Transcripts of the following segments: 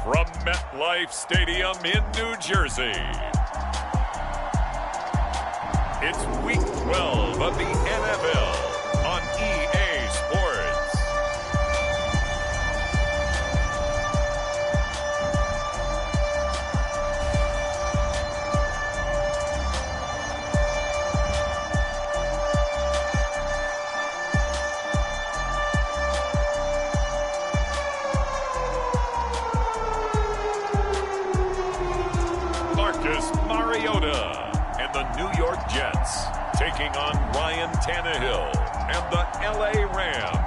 from MetLife Stadium in New Jersey. It's Week 12 of the NFL on EA Sports. Marcus Mariota and the New York Jets taking on Ryan Tannehill and the LA Rams.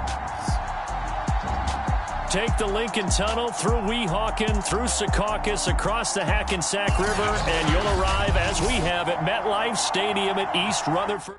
Take the Lincoln Tunnel through Weehawken, through Secaucus, across the Hackensack River, and you'll arrive, as we have, at MetLife Stadium at East Rutherford.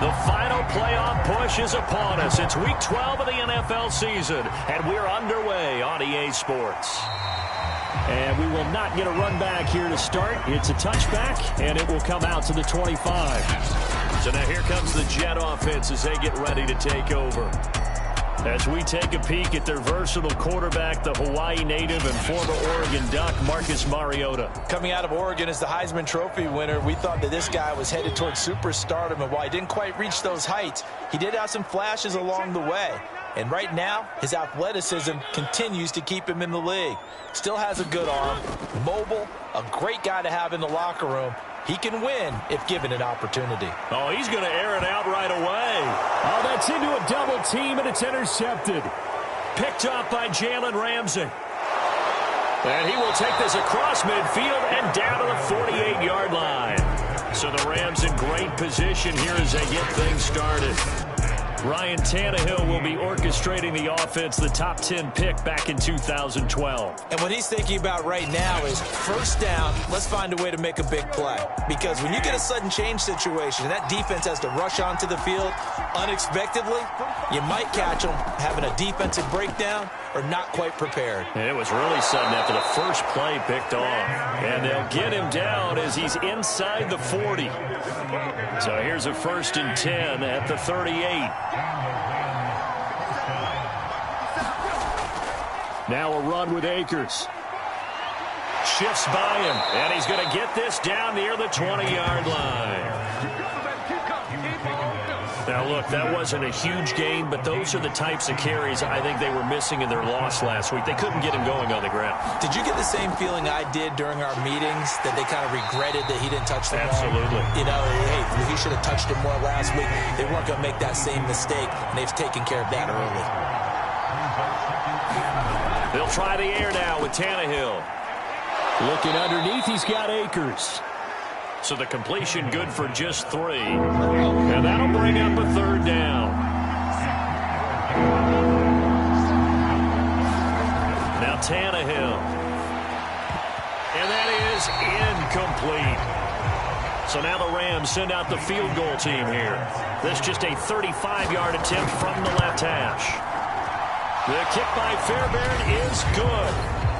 The final playoff push is upon us. It's Week 12 of the NFL season, and we're underway on EA Sports. And we will not get a run back here to start. It's a touchback, and it will come out to the 25. So now here comes the Jet offense as they get ready to take over. As we take a peek at their versatile quarterback, the Hawaii native and former Oregon Duck, Marcus Mariota. Coming out of Oregon as the Heisman Trophy winner, we thought that this guy was headed towards superstardom, and while he didn't quite reach those heights, he did have some flashes along the way. And right now, his athleticism continues to keep him in the league. Still has a good arm, mobile, a great guy to have in the locker room. He can win if given an opportunity. Oh, he's going to air it out right away. Oh, that's into a double team, and it's intercepted. Picked up by Jalen Ramsey. And he will take this across midfield and down to the 48-yard line. So the Rams in great position here as they get things started. Ryan Tannehill will be orchestrating the offense, the top 10 pick back in 2012. And what he's thinking about right now is first down, let's find a way to make a big play. Because when you get a sudden change situation, and that defense has to rush onto the field unexpectedly, you might catch them having a defensive breakdown or not quite prepared. And it was really sudden after the first play picked off. And they'll get him down as he's inside the 40. So here's a 1st and 10 at the 38. Now a run with Akers. Shifts by him, and he's going to get this down near the 20-yard line. Now, look, that wasn't a huge gain, but those are the types of carries I think they were missing in their loss last week. They couldn't get him going on the ground. Did you get the same feeling I did during our meetings, that they kind of regretted that he didn't touch the ball? Absolutely. You know, hey, he should have touched it more last week. They weren't going to make that same mistake, and they've taken care of that early. They'll try the air now with Tannehill. Looking underneath, he's got Akers. So the completion good for just 3. And that'll bring up a 3rd down. Now Tannehill. And that is incomplete. So now the Rams send out the field goal team here. This just a 35-yard attempt from the left hash. The kick by Fairbairn is good.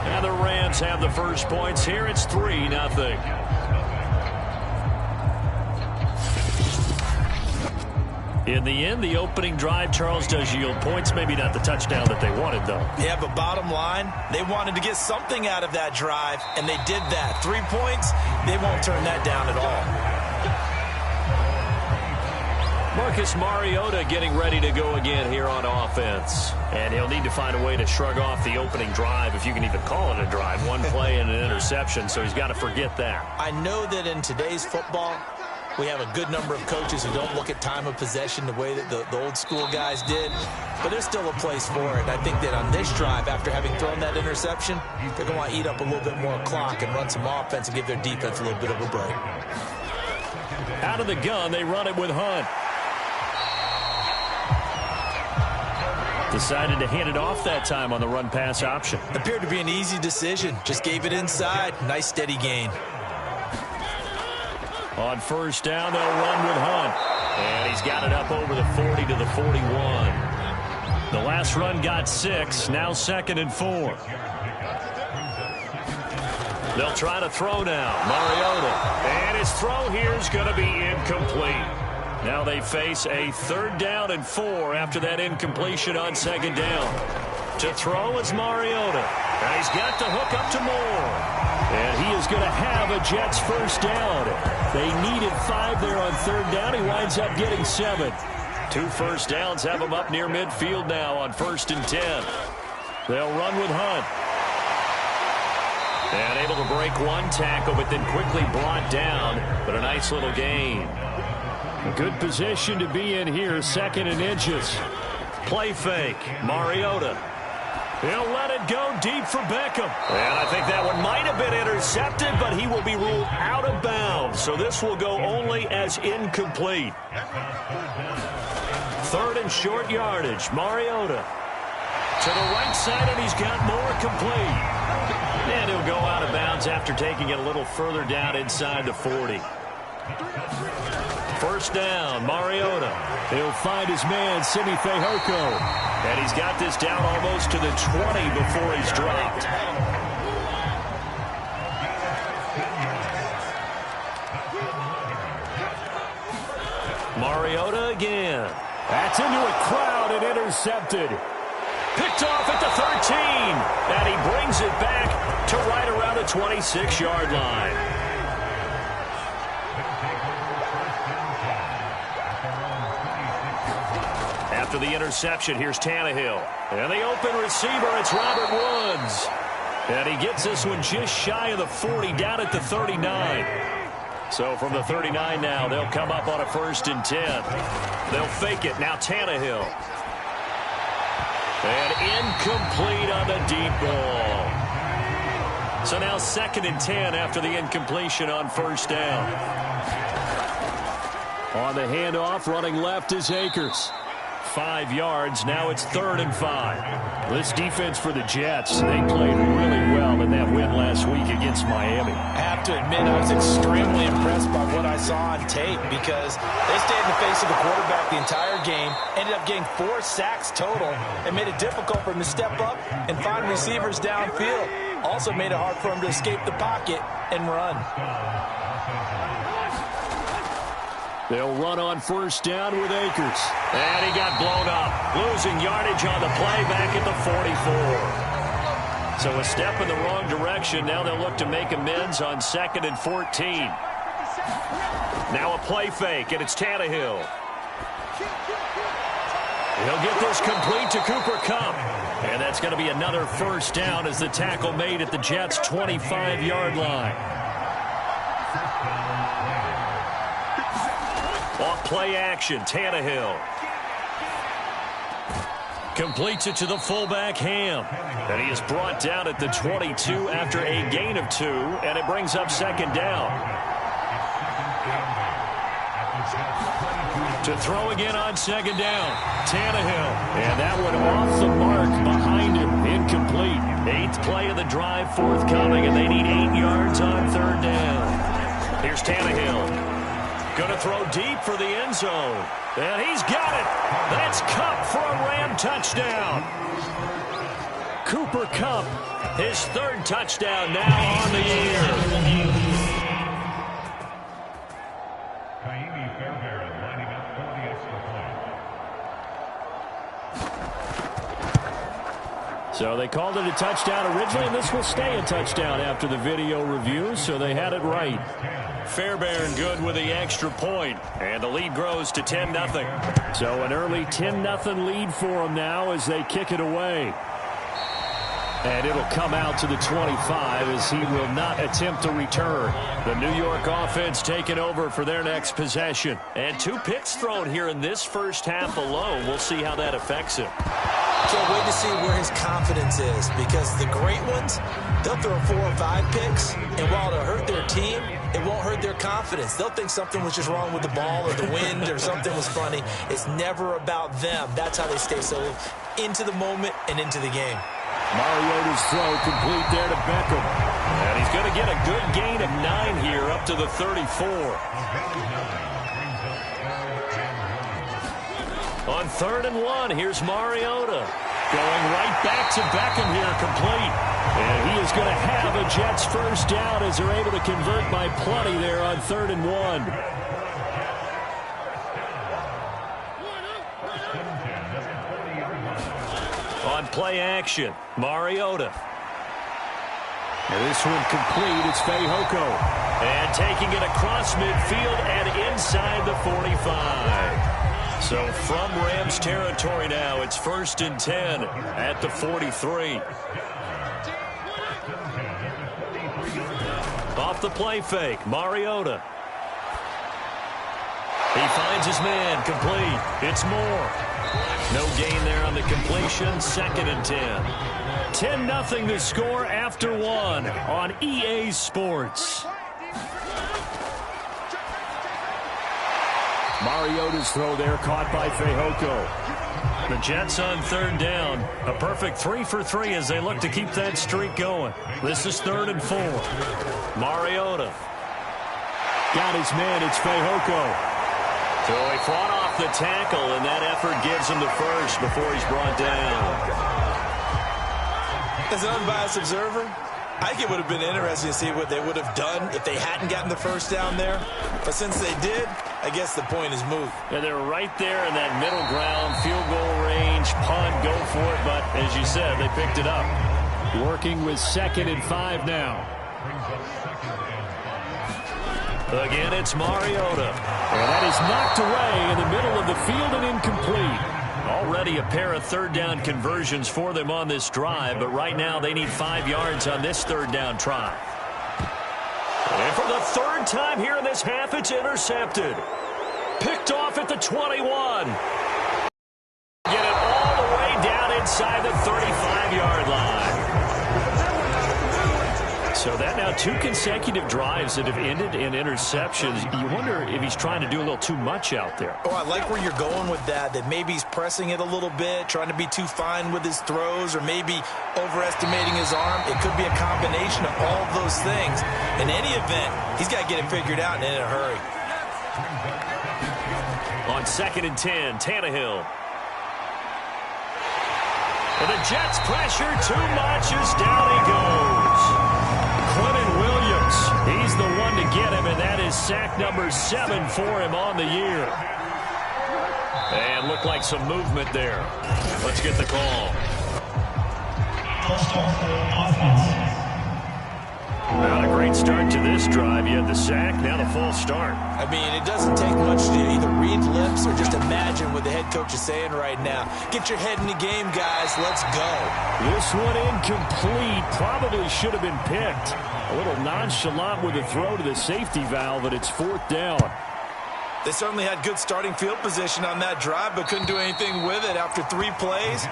And the Rams have the first points here. It's 3-0. In the end, the opening drive, Charles, does yield points. Maybe not the touchdown that they wanted, though. Yeah, but bottom line, they wanted to get something out of that drive, and they did that. 3 points, they won't turn that down at all. Marcus Mariota getting ready to go again here on offense. And he'll need to find a way to shrug off the opening drive, if you can even call it a drive. One play and an interception, so he's got to forget that. I know that in today's football, we have a good number of coaches who don't look at time of possession the way that the old school guys did. But there's still a place for it. I think that on this drive, after having thrown that interception, they're going to want to eat up a little bit more clock and run some offense and give their defense a little bit of a break. Out of the gun, they run it with Hunt. Decided to hand it off that time on the run-pass option. Appeared to be an easy decision. Just gave it inside. Nice steady gain. On first down, they'll run with Hunt. And he's got it up over the 40 to the 41. The last run got 6. Now 2nd and 4. They'll try to throw now. Mariota. And his throw here is going to be incomplete. Now they face a 3rd down and 4 after that incompletion on 2nd down. To throw is Mariota. And he's got the hook up to Moore. And he is going to have a Jets first down. They needed 5 there on 3rd down. He winds up getting 7. 2 first downs have him up near midfield now on 1st and 10. They'll run with Hunt. And able to break 1 tackle, but then quickly brought down. But a nice little gain. A good position to be in here, 2nd and inches. Play fake. Mariota. He'll let it go deep for Beckham. And I think that one might have been intercepted, but he will be ruled out of bounds. So this will go only as incomplete. 3rd and short yardage. Mariota. To the right side, and he's got more complete. And he'll go out of bounds after taking it a little further down inside the 40. First down, Mariota. He'll find his man, Simi Fehoko. And he's got this down almost to the 20 before he's dropped. Mariota again. That's into a crowd and intercepted. Picked off at the 13. And he brings it back to right around the 26-yard line. After the interception, here's Tannehill. And the open receiver, it's Robert Woods. And he gets this one just shy of the 40, down at the 39. So from the 39 now, they'll come up on a 1st and 10. They'll fake it. Now Tannehill. And incomplete on the deep ball. So now 2nd and 10 after the incompletion on 1st down. On the handoff, running left is Akers. 5 yards. Now it's 3rd and 5. This defense for the Jets, they played really well in that win last week against Miami. I have to admit, I was extremely impressed by what I saw on tape because they stayed in the face of the quarterback the entire game, ended up getting 4 sacks total, and made it difficult for him to step up and find receivers downfield. Also made it hard for him to escape the pocket and run. They'll run on 1st down with Akers. And he got blown up. Losing yardage on the play back at the 44. So a step in the wrong direction. Now they'll look to make amends on 2nd and 14. Now a play fake, and it's Tannehill. He'll get this complete to Cooper Kupp. And that's going to be another 1st down as the tackle made at the Jets' 25-yard line. Off play action, Tannehill. Completes it to the fullback, Ham. And he is brought down at the 22 after a gain of 2, and it brings up 2nd down. To throw again on 2nd down, Tannehill. And that one off the mark behind him, incomplete. 8th play of the drive forthcoming, and they need 8 yards on 3rd down. Here's Tannehill. Going to throw deep for the end zone. And he's got it. That's Kupp for a Ram touchdown. Cooper Kupp, his 3rd touchdown now on the year. So they called it a touchdown originally, and this will stay a touchdown after the video review, so they had it right. Fairbairn good with the extra point, and the lead grows to 10-0. So an early 10-0 lead for them now as they kick it away. And it'll come out to the 25 as he will not attempt to return. The New York offense taking over for their next possession. And 2 picks thrown here in this first half alone. We'll see how that affects him. Can't wait to see where his confidence is because the great ones, they'll throw 4 or 5 picks, and while it'll hurt their team, it won't hurt their confidence. They'll think something was just wrong with the ball or the wind or something was funny. It's never about them. That's how they stay so into the moment and into the game. Mariota's throw complete there to Beckham. And he's going to get a good gain of 9 here up to the 34. On 3rd and 1, here's Mariota. Going right back to Beckham here, complete. And he is going to have a Jets first down as they're able to convert by plenty there on 3rd and 1. On play action, Mariota. And this one complete, it's Fehoko. And taking it across midfield and inside the 45. So from Rams territory now, it's 1st and 10 at the 43. Off the play fake, Mariota. He finds his man, complete. It's Moore. No gain there on the completion, 2nd and 10. 10-0 the score after 1 on EA Sports. Mariota's throw there caught by Fehoko. The Jets on 3rd down. A perfect 3 for 3 as they look to keep that streak going. This is 3rd and 4. Mariota. Got his man, it's Fehoko. So he fought off the tackle, and that effort gives him the first before he's brought down. As an unbiased observer, I think it would have been interesting to see what they would have done if they hadn't gotten the first down there. But since they did, I guess the point is moot. And they're right there in that middle ground, field goal range, punt, go for it. But as you said, they picked it up. Working with 2nd and 5 now. Again, it's Mariota. And that is knocked away in the middle of the field and incomplete. Already a pair of 3rd down conversions for them on this drive, but right now they need 5 yards on this 3rd down try. And for the 3rd time here in this half, it's intercepted. Picked off at the 21. Get it all the way down inside the 35-yard line. So that now 2 consecutive drives that have ended in interceptions. You wonder if he's trying to do a little too much out there. Oh, I like where you're going with that maybe he's pressing it a little bit, trying to be too fine with his throws, or maybe overestimating his arm. It could be a combination of all of those things. In any event, he's got to get it figured out and in a hurry. On 2nd and 10, Tannehill. And the Jets pressure too much as down he goes. Quentin Williams, he's the one to get him, and that is sack number 7 for him on the year. And looked like some movement there. Let's get the call. Not a great start to this drive. You had the sack, now the false start. I mean, it doesn't take much to either read lips or just imagine what the head coach is saying right now. Get your head in the game, guys. Let's go. This one incomplete. Probably should have been picked. A little nonchalant with a throw to the safety valve, and it's 4th down. They certainly had good starting field position on that drive, but couldn't do anything with it after 3 plays.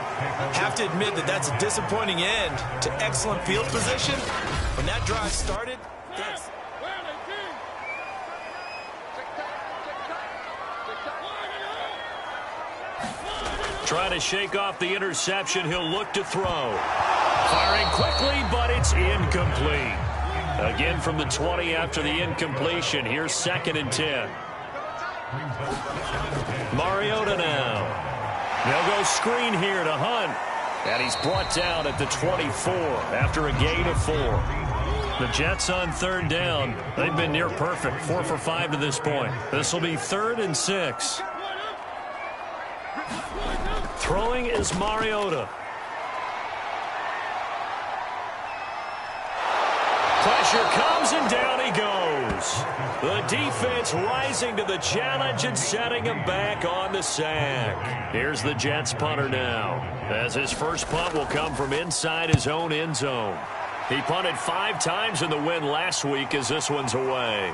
Have to admit that that's a disappointing end to excellent field position. When that drive started, thanks. Trying to shake off the interception. He'll look to throw. Firing quickly, but it's incomplete. Again from the 20 after the incompletion. Here's 2nd and 10. Mariota now. They'll go screen here to Hunt. And he's brought down at the 24 after a gain of 4. The Jets on 3rd down. They've been near perfect. 4 for 5 to this point. This will be 3rd and 6. Throwing is Mariota. Pressure comes and down he goes. The defense rising to the challenge and setting him back on the sack. Here's the Jets punter now, as his first punt will come from inside his own end zone. He punted 5 times in the win last week as this one's away.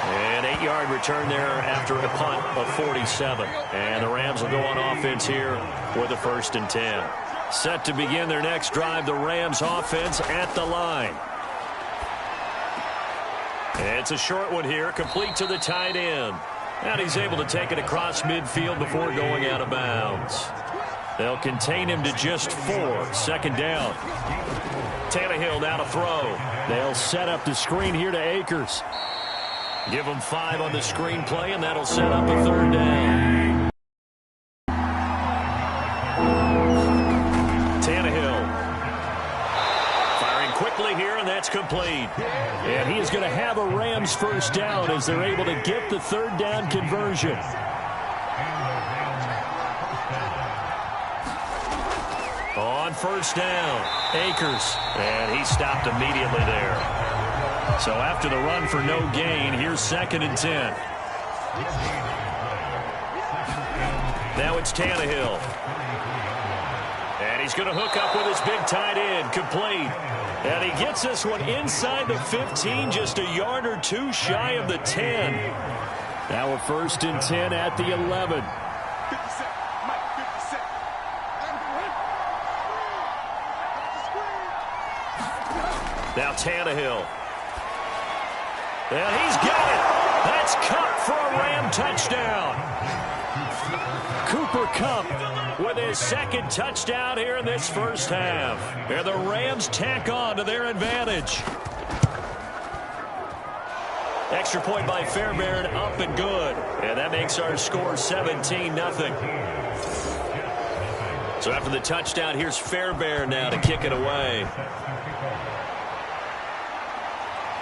An 8-yard return there after a punt of 47. And the Rams will go on offense here with a 1st and 10. Set to begin their next drive, the Rams offense at the line. It's a short one here, complete to the tight end. And he's able to take it across midfield before going out of bounds. They'll contain him to just 4. Second down. Tannehill now to throw. They'll set up the screen here to Akers. Give him 5 on the screen play, and that'll set up a third down. Tannehill firing quickly here, and that's complete. And he is going to have a Rams first down as they're able to get the third down conversion. On first down, Akers, and he stopped immediately there. So after the run for no gain, here's 2nd and 10. Now it's Tannehill. And he's going to hook up with his big tight end, complete. And he gets this one inside the 15, just a yard or 2 shy of the 10. Now a 1st and 10 at the 11. Now Tannehill. And he's got it. That's Kupp for a Ram touchdown. Cooper Kupp with his 2nd touchdown here in this first half. And the Rams tack on to their advantage. Extra point by Fairbairn, up and good. And that makes our score 17-0. So after the touchdown, here's Fairbairn now to kick it away.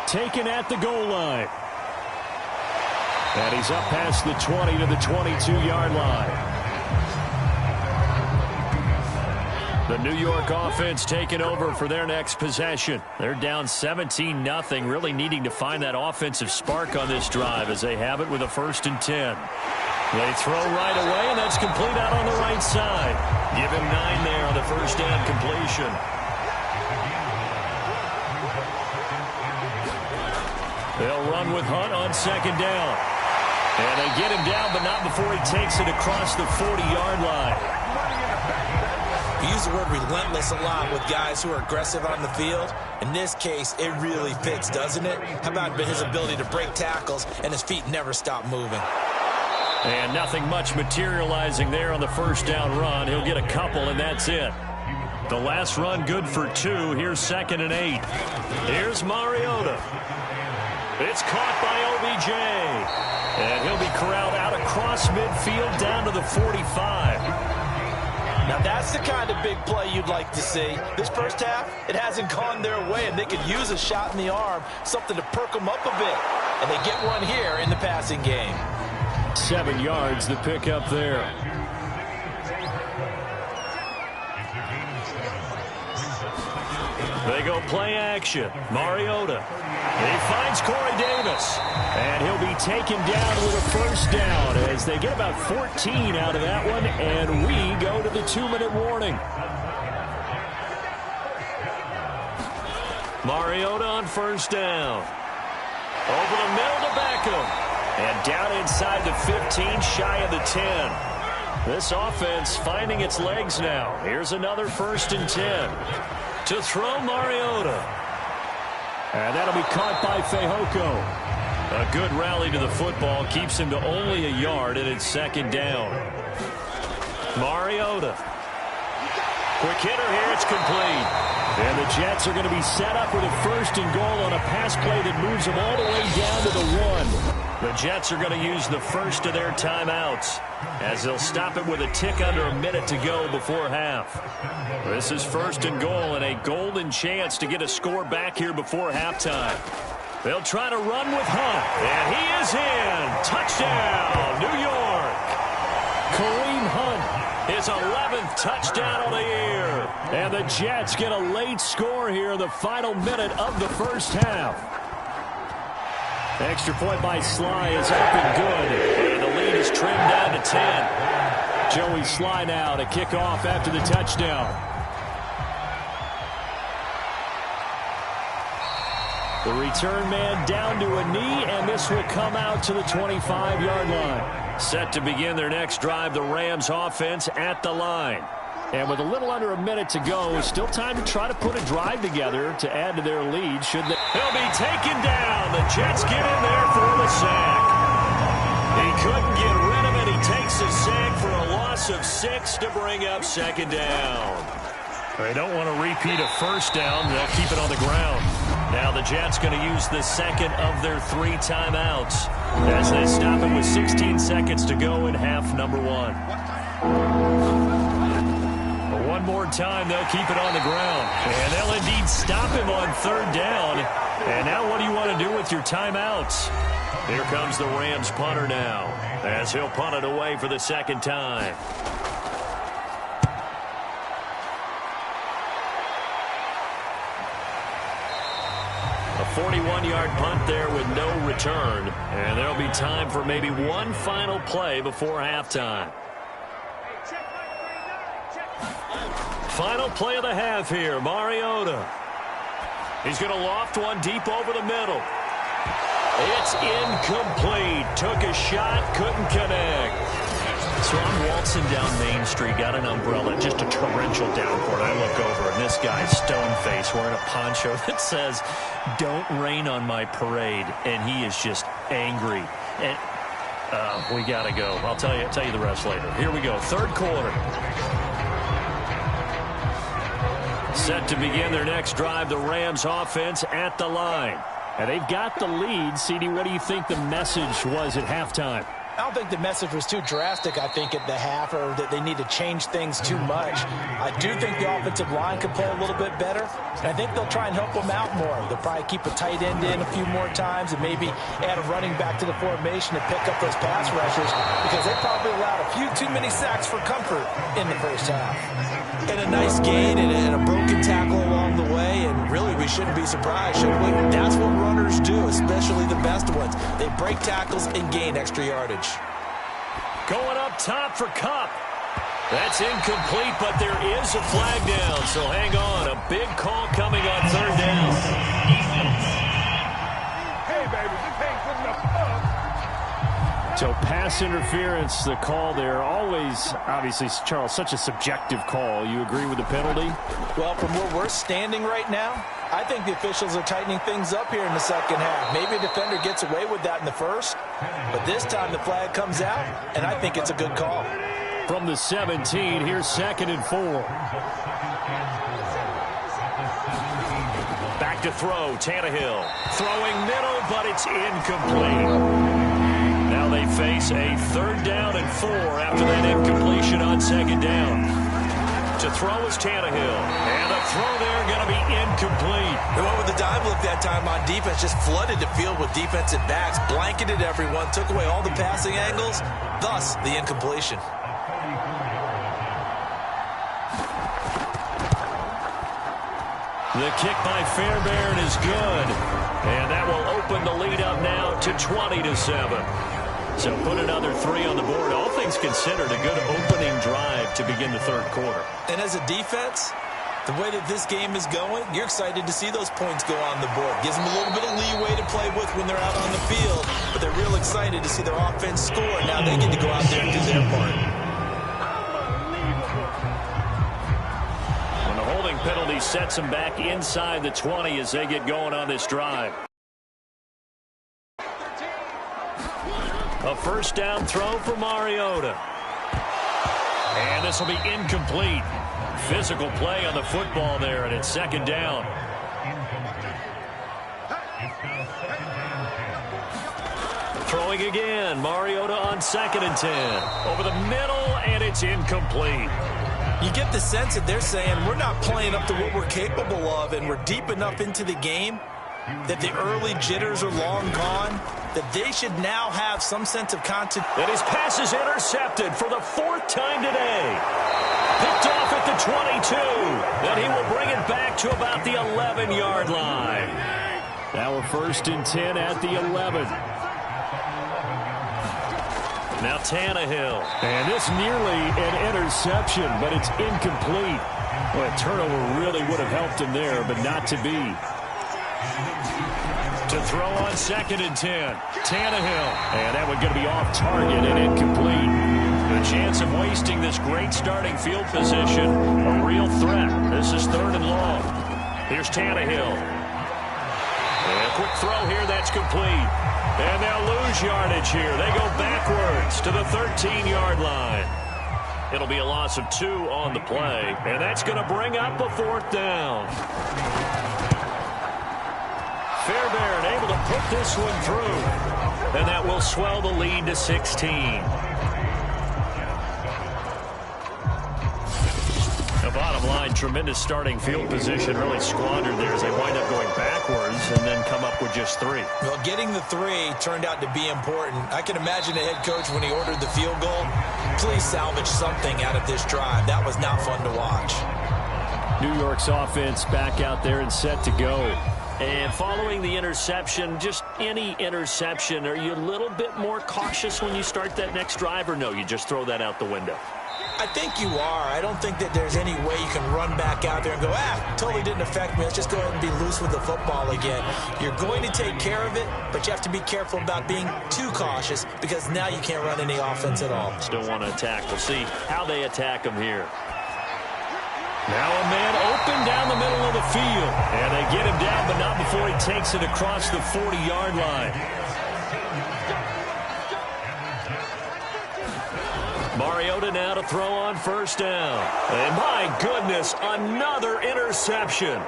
Taken at the goal line. And he's up past the 20 to the 22-yard line. The New York offense taking over for their next possession. They're down 17-0, really needing to find that offensive spark on this drive as they have it with a 1st and 10. They throw right away, and that's complete out on the right side. Give him 9 there on the first down completion. They'll run with Hunt on 2nd down. And they get him down, but not before he takes it across the 40-yard line. We use the word relentless a lot with guys who are aggressive on the field. In this case, it really fits, doesn't it? How about his ability to break tackles, and his feet never stop moving? And nothing much materializing there on the first down run. He'll get a couple, and that's it. The last run good for 2. Here's 2nd and 8. Here's Mariota. It's caught by OBJ. And he'll be corralled out across midfield down to the 45. Now that's the kind of big play you'd like to see. This first half, it hasn't gone their way, and they could use a shot in the arm, something to perk them up a bit. And they get one here in the passing game. 7 yards, the pickup there. They go play action. Mariota. He finds Corey Davis. And he'll be taken down with a first down as they get about 14 out of that one. And we go to the 2-minute warning. Mariota on first down. Over the middle to Beckham. And down inside the 15, shy of the 10. This offense finding its legs now. Here's another 1st and 10. To throw Mariota. And that'll be caught by Fehoko. A good rally to the football keeps him to only a yard, and it's 2nd down. Mariota. Quick hitter here, it's complete. And the Jets are going to be set up with a 1st and goal on a pass play that moves them all the way down to the 1. The Jets are going to use the first of their timeouts as they'll stop it with a tick under a minute to go before half. This is 1st and goal and a golden chance to get a score back here before halftime. They'll try to run with Hunt, and he is in. Touchdown, New York. Kareem Hunt, his 11th touchdown of the year. And the Jets get a late score here in the final minute of the first half. Extra point by Sly is up and good. And the lead is trimmed down to 10. Joey Sly now to kick off after the touchdown. The return man down to a knee, and this will come out to the 25-yard line. Set to begin their next drive, the Rams offense at the line. And with a little under a minute to go, still time to try to put a drive together to add to their lead. He'll be taken down. The Jets get in there for the sack. He couldn't get rid of it. He takes a sack for a loss of 6 to bring up second down. They don't want to repeat a first down. They'll keep it on the ground. Now the Jets going to use the second of their 3 timeouts as they stop it with 16 seconds to go in half number 1. One more time, they'll keep it on the ground. And they'll indeed stop him on third down. And now what do you want to do with your timeouts? Here comes the Rams punter now as he'll punt it away for the second time. A 41-yard punt there with no return. And there'll be time for maybe one final play before halftime. Final play of the half here, Mariota. He's going to loft one deep over the middle. It's incomplete. Took a shot, couldn't connect. So I'm waltzing down Main Street, got an umbrella, just a torrential downpour. I look over, and this guy's stone-faced wearing a poncho that says, "Don't rain on my parade," and he is just angry. And we got to go. I'll tell you the rest later. Here we go, third quarter. Set to begin their next drive, the Rams offense at the line. And they've got the lead. CD, what do you think the message was at halftime? I don't think the message was too drastic, I think, at the half, or that they need to change things too much. I do think the offensive line could play a little bit better, and I think they'll try and help them out more. They'll probably keep a tight end in a few more times and maybe add a running back to the formation to pick up those pass rushers, because they probably allowed a few too many sacks for comfort in the first half. And a nice gain and a broken tackle along the way, and really we shouldn't be surprised, should we? That's what runners do, especially the best ones. They break tackles and gain extra yardage. Going up top for Kupp. That's incomplete, but there is a flag down, so hang on. A big call coming on third down. Hey, baby, this ain't good enough. So pass interference, the call there. Always, obviously, Charles, such a subjective call. You agree with the penalty? Well, from where we're standing right now, I think the officials are tightening things up here in the second half. Maybe a defender gets away with that in the first, but this time the flag comes out, and I think it's a good call. From the 17, here's 2nd and 4. Back to throw, Tannehill. Throwing middle, but it's incomplete. Now they face a 3rd down and 4 after that incompletion on 2nd down. To throw is Tannehill. And the throw there going to be incomplete. They went with the dive look that time on defense, just flooded the field with defensive backs, blanketed everyone, took away all the passing angles, thus the incompletion. The kick by Fairbairn is good. And that will open the lead up now to 20-7. So put another 3 on the board. All things considered, a good opening drive to begin the third quarter. And as a defense, the way that this game is going, you're excited to see those points go on the board. Gives them a little bit of leeway to play with when they're out on the field, but they're real excited to see their offense score. Now they get to go out there and do their part. When the holding penalty sets them back inside the 20 as they get going on this drive. A first down throw for Mariota. And this will be incomplete. Physical play on the football there, and it's 2nd down. Throwing again. Mariota on 2nd and 10. Over the middle, and it's incomplete. You get the sense that they're saying we're not playing up to what we're capable of, and we're deep enough into the game that the early jitters are long gone, that they should now have some sense of continuity. And his pass is intercepted for the 4th time today. Picked off at the 22. Then he will bring it back to about the 11-yard line. Now we're 1st and 10 at the 11. Now Tannehill. And this nearly an interception, but it's incomplete. Well, a turnover really would have helped him there, but not to be. To throw on 2nd and 10. Tannehill. And that one going to be off target and incomplete. The chance of wasting this great starting field position. A real threat. This is 3rd and long. Here's Tannehill. And a quick throw here. That's complete. And they'll lose yardage here. They go backwards to the 13-yard line. It'll be a loss of 2 on the play. And that's going to bring up a 4th down. Fairbairn able to put this one through. And that will swell the lead to 16. The bottom line, tremendous starting field position, really squandered there as they wind up going backwards and then come up with just 3. Well, getting the 3 turned out to be important. I can imagine the head coach when he ordered the field goal, please salvage something out of this drive. That was not fun to watch. New York's offense back out there and set to go. And following the interception, just any interception, are you a little bit more cautious when you start that next drive, or no, you just throw that out the window? I think you are. I don't think that there's any way you can run back out there and go, totally didn't affect me. Let's just go ahead and be loose with the football again. You're going to take care of it, but you have to be careful about being too cautious because now you can't run any offense at all. Still want to attack. We'll see how they attack him here. Now a man open down the middle of the field. And they get him down, but not before he takes it across the 40-yard line. Mariota now to throw on 1st down. And my goodness, another interception.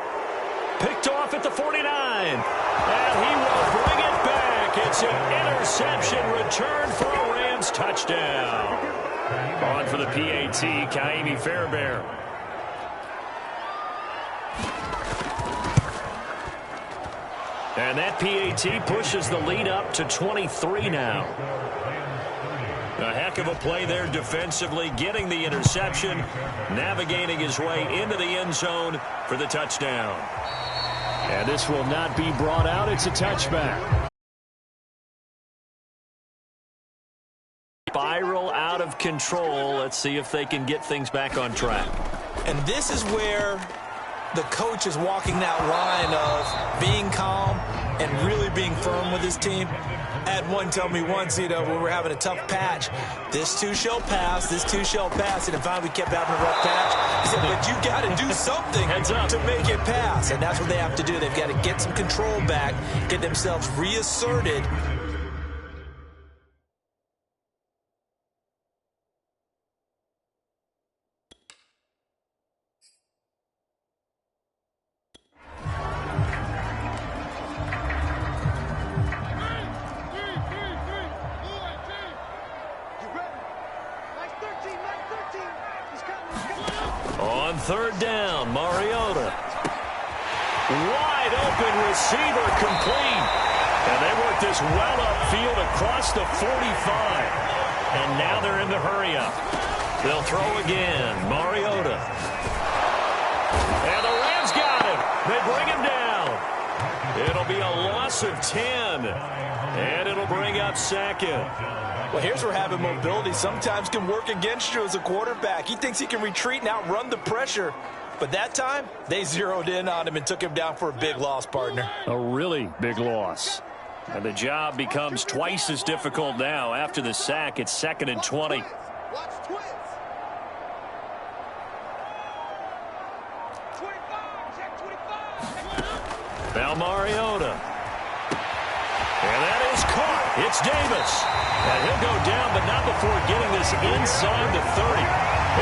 Picked off at the 49. And he will bring it back. It's an interception return for a Rams touchdown. On for the PAT, Ka'imi Fairbairn. And that PAT pushes the lead up to 23 now. A heck of a play there defensively, getting the interception, navigating his way into the end zone for the touchdown. And this will not be brought out. It's a touchback. Spiral out of control. Let's see if they can get things back on track. And this is where the coach is walking that line of being calm and really being firm with his team. I had one tell me once, when we were having a tough patch, this too shall pass, this too shall pass. And finally we kept having a rough patch. He said, but you got to do something to make it pass. And that's what they have to do. They've got to get some control back, get themselves reasserted. On 3rd down, Mariota. Wide open receiver complete. And they work this well upfield across the 45. And now they're in the hurry up. They'll throw again. Mariota. And the Rams got him. They bring him down. It'll be a loss of 10. And it'll bring up 2nd. Well, here's where having mobility sometimes can work against you as a quarterback. He thinks he can retreat and outrun the pressure. But that time, they zeroed in on him and took him down for a big loss, partner. A really big loss. And the job becomes twice as difficult now. After the sack, it's 2nd and 20. Watch twins. 25, check 25. Now Mariota. And that is caught. It's Davis. And he'll go down, but not before getting this inside the 30.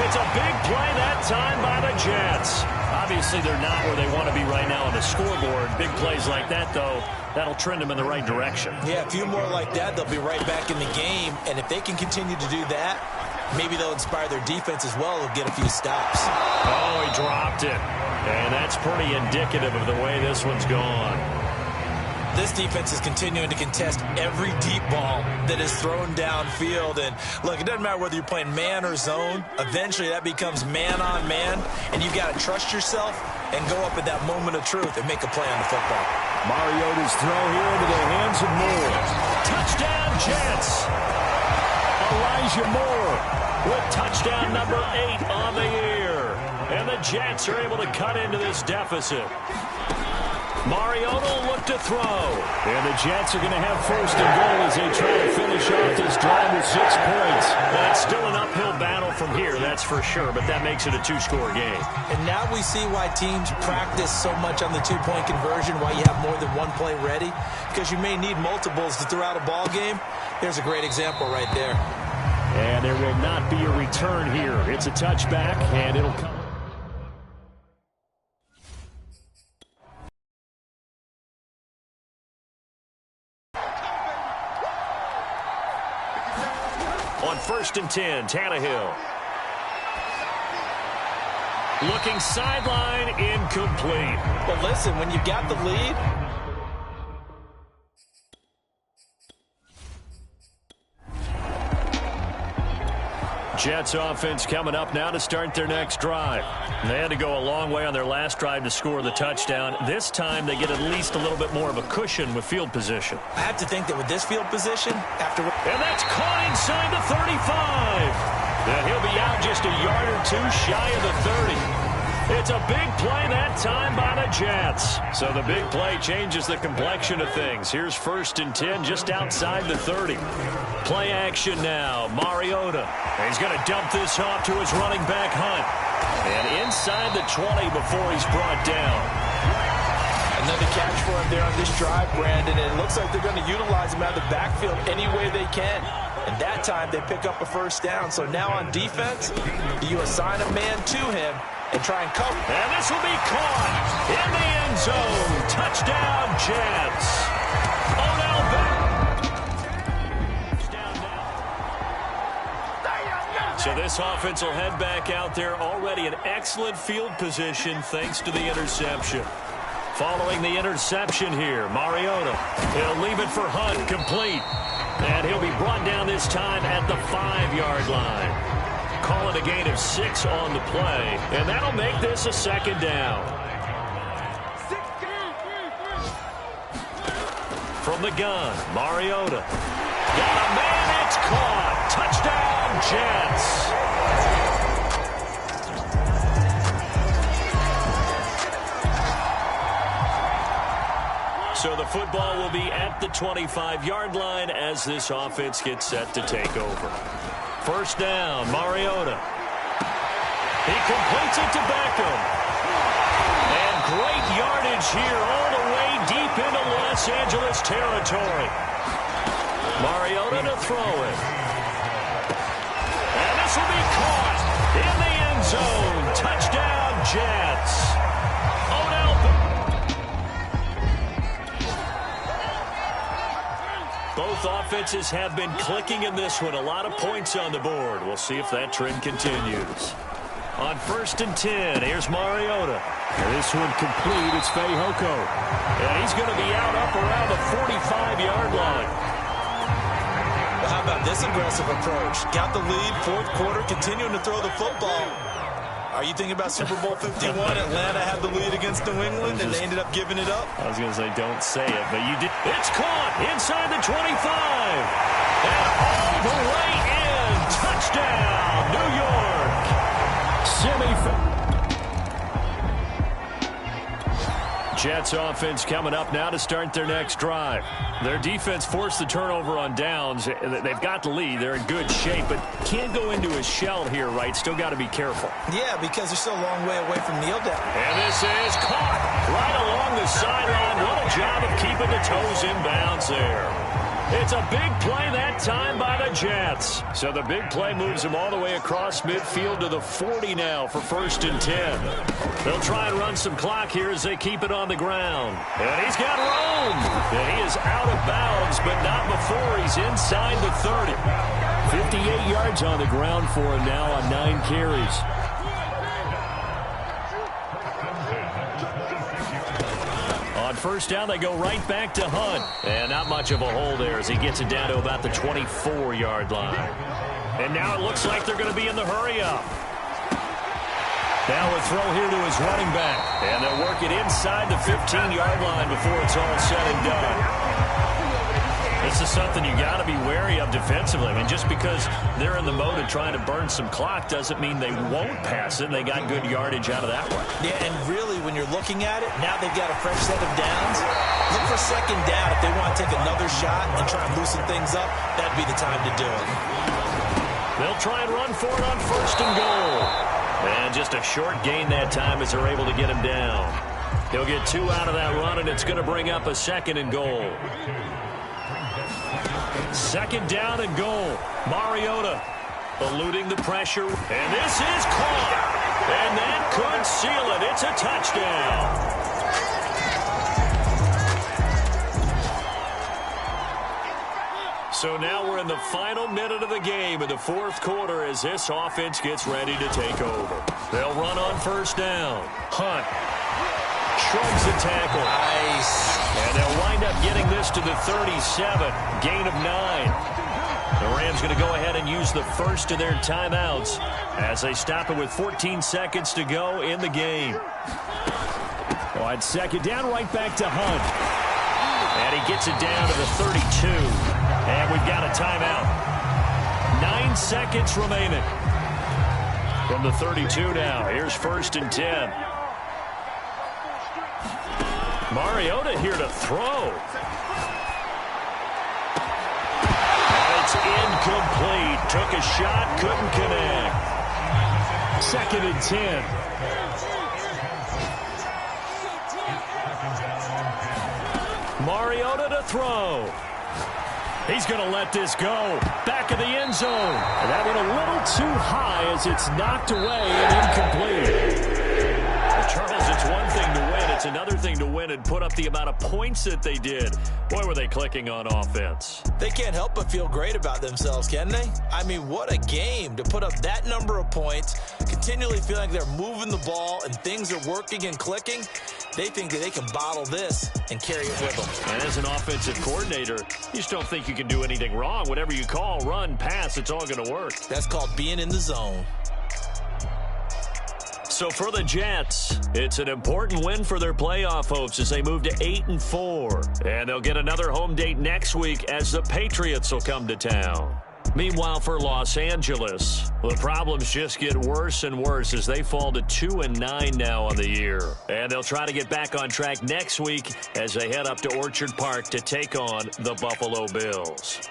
It's a big play that time by the Jets. Obviously, they're not where they want to be right now on the scoreboard. Big plays like that, though, that'll trend them in the right direction. Yeah, a few more like that, they'll be right back in the game. And if they can continue to do that, maybe they'll inspire their defense as well. They'll get a few stops. Oh, he dropped it. And that's pretty indicative of the way this one's gone. This defense is continuing to contest every deep ball that is thrown downfield. And, look, it doesn't matter whether you're playing man or zone. Eventually, that becomes man-on-man, and you've got to trust yourself and go up at that moment of truth and make a play on the football. Mariota's throw here into the hands of Moore. Touchdown, Jets! Elijah Moore with touchdown number 8 on the year. And the Jets are able to cut into this deficit. Mariota will look to throw. And the Jets are going to have 1st and goal as they try to finish off this drive with 6 points. But it's still an uphill battle from here, that's for sure, but that makes it a two-score game. And now we see why teams practice so much on the two-point conversion, why you have more than one play ready, because you may need multiples to throw out a ball game. There's a great example right there. And there will not be a return here. It's a touchback, and it'll come. On 1st and 10, Tannehill. Looking sideline, incomplete. But listen, when you've got the lead, Jets offense coming up now to start their next drive. They had to go a long way on their last drive to score the touchdown. This time they get at least a little bit more of a cushion with field position. I have to think that with this field position, after... And that's caught inside the 35. And he'll be out just a yard or two shy of the 30. It's a big play that time by the Jets. So the big play changes the complexion of things. Here's 1st and 10 just outside the 30. Play action now. Mariota. He's going to dump this off to his running back, Hunt. And inside the 20 before he's brought down. Another catch for him there on this drive, Brandon. And it looks like they're going to utilize him out of the backfield any way they can. And that time they pick up a first down. So now on defense, you assign a man to him and try and cover. And this will be caught in the end zone. Touchdown, Jets. Odell Beckham. So this offense will head back out there. Already an excellent field position thanks to the interception. Following the interception here, Mariota. He'll leave it for Hunt, complete. And he'll be brought down this time at the 5-yard line. Call it a gain of 6 on the play, and that'll make this a second down. From the gun, Mariota. Got a man, it's caught. Touchdown, Jets. So the football will be at the 25-yard line as this offense gets set to take over. First down, Mariota. He completes it to Beckham. And great yardage here all the way deep into Los Angeles territory. Mariota to throw it. And this will be caught in the end zone. Touchdown, Jets. Odell Beckham. Both offenses have been clicking in this one. A lot of points on the board. We'll see if that trend continues. On 1st and 10, here's Mariota. And this one complete. It's Fehoko. And he's going to be out up around the 45-yard line. Well, how about this aggressive approach? Got the lead, 4th quarter, continuing to throw the football. Are you thinking about Super Bowl 51? Atlanta had the lead against New England, and they ended up giving it up. I was going to say, don't say it, but you did. It's caught inside the 25. And all the way in. Touchdown, New York. Jets offense coming up now to start their next drive. Their defense forced the turnover on downs. They've got the lead. They're in good shape, but can't go into a shell here, right? Still got to be careful. Yeah, because they're still a long way away from kneel down. And this is caught right along the sideline. What a job of keeping the toes in bounds there. It's a big play that time by the Jets. So the big play moves them all the way across midfield to the 40 now for 1st and 10. They'll try and run some clock here as they keep it on the ground. And he's got room. And he is out of bounds, but not before he's inside the 30. 58 yards on the ground for him now on 9 carries. On first down, they go right back to Hunt. And not much of a hole there as he gets it down to about the 24-yard line. And now it looks like they're going to be in the hurry-up. Now a throw here to his running back. And they'll work it inside the 15-yard line before it's all said and done. This is something you got to be wary of defensively. I mean, just because they're in the mode of trying to burn some clock doesn't mean they won't pass it. They got good yardage out of that one. Yeah, and really, when you're looking at it, now they've got a fresh set of downs. Look for second down. If they want to take another shot and try and loosen things up, that'd be the time to do it. They'll They'll try and run for it on 1st and goal. And just a short gain that time as they're able to get him down. He'll get 2 out of that run, and it's going to bring up a 2nd and goal. 2nd down and goal. Mariota eluding the pressure. And this is caught. And that could seal it. It's a touchdown. So now we're in the final minute of the game in the 4th quarter as this offense gets ready to take over. They'll run on 1st down. Hunt shrugs the tackle. Nice. And they'll wind up getting this to the 37. Gain of 9. The Rams going to go ahead and use the first of their timeouts as they stop it with 14 seconds to go in the game. On 2nd down, right back to Hunt. And he gets it down to the 32. And we've got a timeout. 9 seconds remaining. From the 32 now. Here's 1st and 10. Mariota here to throw. It's incomplete. Took a shot, couldn't connect. 2nd and 10. Mariota to throw. He's going to let this go. Back of the end zone. And that went a little too high as it's knocked away and incomplete. Charles, it's one thing to win. It's another thing to win and put up the amount of points that they did. Boy, were they clicking on offense. They can't help but feel great about themselves, can they? I mean, what a game to put up that number of points, continually feeling like they're moving the ball and things are working and clicking. They think that they can bottle this and carry it with them. And as an offensive coordinator, you just don't think you can do anything wrong. Whatever you call, run, pass, it's all going to work. That's called being in the zone. So for the Jets, it's an important win for their playoff hopes as they move to 8-4. And they'll get another home date next week as the Patriots will come to town. Meanwhile, for Los Angeles, the problems just get worse and worse as they fall to 2-9 now on the year. And they'll try to get back on track next week as they head up to Orchard Park to take on the Buffalo Bills.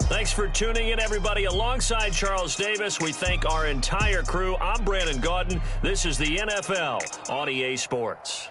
Thanks for tuning in, everybody. Alongside Charles Davis, we thank our entire crew. I'm Brandon Gaudin. This is the NFL on EA Sports.